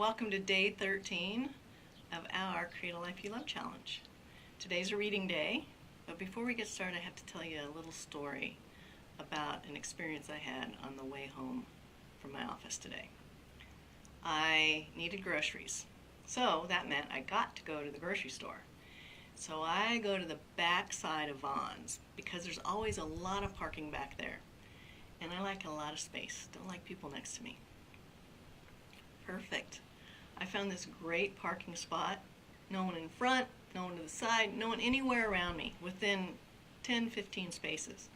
Welcome to day 13 of our Create a Life You Love challenge. Today's a reading day, but before we get started, I have to tell you a little story about an experience I had on the way home from my office today. I needed groceries, so that meant I got to go to the grocery store. So I go to the back side of Vaughn's because there's always a lot of parking back there, and I like a lot of space. Don't like people next to me. Perfect. I found this great parking spot. No one in front, no one to the side, no one anywhere around me, within 10-15 spaces.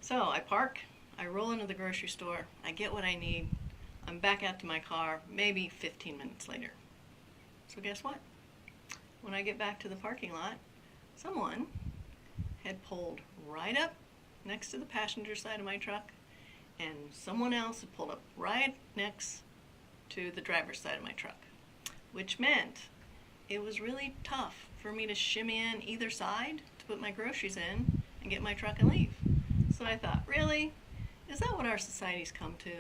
So I park, I roll into the grocery store, I get what I need, I'm back out to my car maybe 15 minutes later. So guess what? When I get back to the parking lot, someone had pulled right up next to the passenger side of my truck, and someone else had pulled up right next to the driver's side of my truck, which meant it was really tough for me to shimmy in either side to put my groceries in and get my truck and leave. So I thought, really? Is that what our society's come to?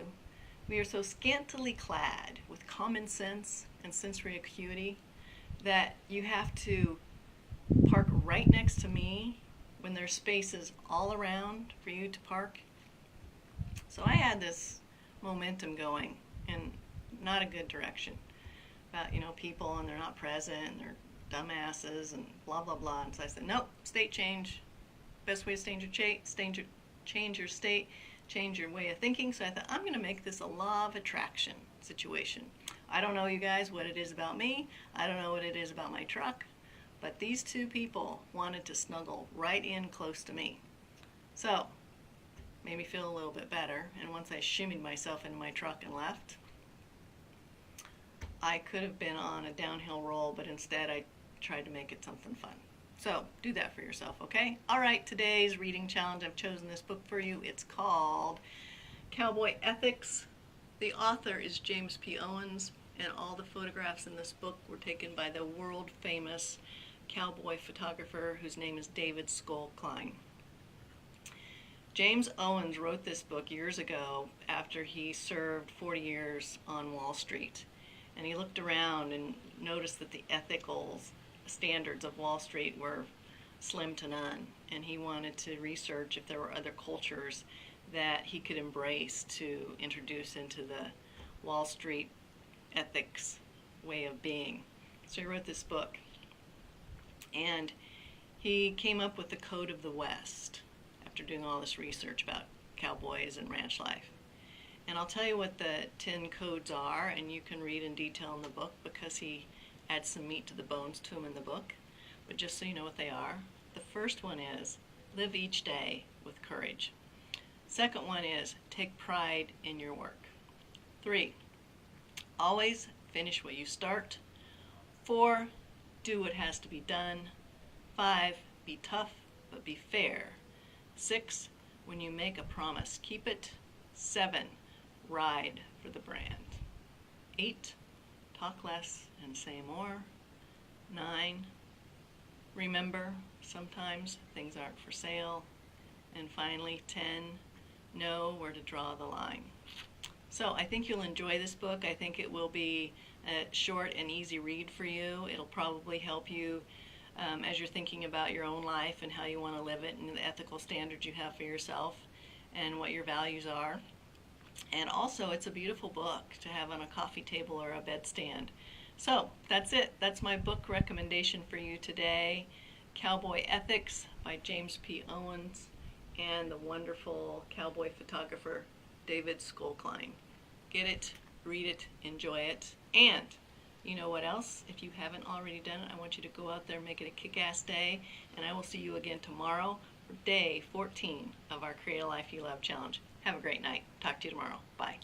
We are so scantily clad with common sense and sensory acuity that you have to park right next to me when there's spaces all around for you to park. So I had this momentum going in not a good direction about, people and they're not present and they're dumbasses and blah, blah, blah. And so I said, nope, state change. Best way to change your state, change your way of thinking. So I thought, I'm going to make this a law of attraction situation. I don't know, you guys, what it is about me. I don't know what it is about my truck. But these two people wanted to snuggle right in close to me. So, made me feel a little bit better. And once I shimmied myself into my truck and left, I could have been on a downhill roll, but instead I tried to make it something fun. So, do that for yourself, okay? All right, today's reading challenge, I've chosen this book for you. It's called Cowboy Ethics. The author is James P. Owens, and all the photographs in this book were taken by the world-famous cowboy photographer whose name is David Stoecklein. James Owens wrote this book years ago after he served 40 years on Wall Street. And he looked around and noticed that the ethical standards of Wall Street were slim to none. And he wanted to research if there were other cultures that he could embrace to introduce into the Wall Street ethics way of being. So he wrote this book. And he came up with the Code of the West after doing all this research about cowboys and ranch life. And I'll tell you what the 10 codes are, and you can read in detail in the book because he adds some meat to the bones to them in the book. But just so you know what they are, the first one is live each day with courage. Second one is take pride in your work. 3, always finish what you start. 4, do what has to be done. 5, be tough but be fair. 6, when you make a promise, keep it. 7, ride for the brand. 8, talk less and say more. 9, remember sometimes things aren't for sale. And finally, 10, know where to draw the line. So I think you'll enjoy this book. I think it will be a short and easy read for you. It'll probably help you as you're thinking about your own life and how you want to live it and the ethical standards you have for yourself and what your values are. And also, it's a beautiful book to have on a coffee table or a bedstand. So that's it. That's my book recommendation for you today. Cowboy Ethics by James P. Owens and the wonderful cowboy photographer David Stoecklein. Get it, read it, enjoy it. And you know what else? If you haven't already done it, I want you to go out there and make it a kick-ass day. And I will see you again tomorrow for day 14 of our Create a Life You Love challenge. Have a great night. Talk to you tomorrow. Bye.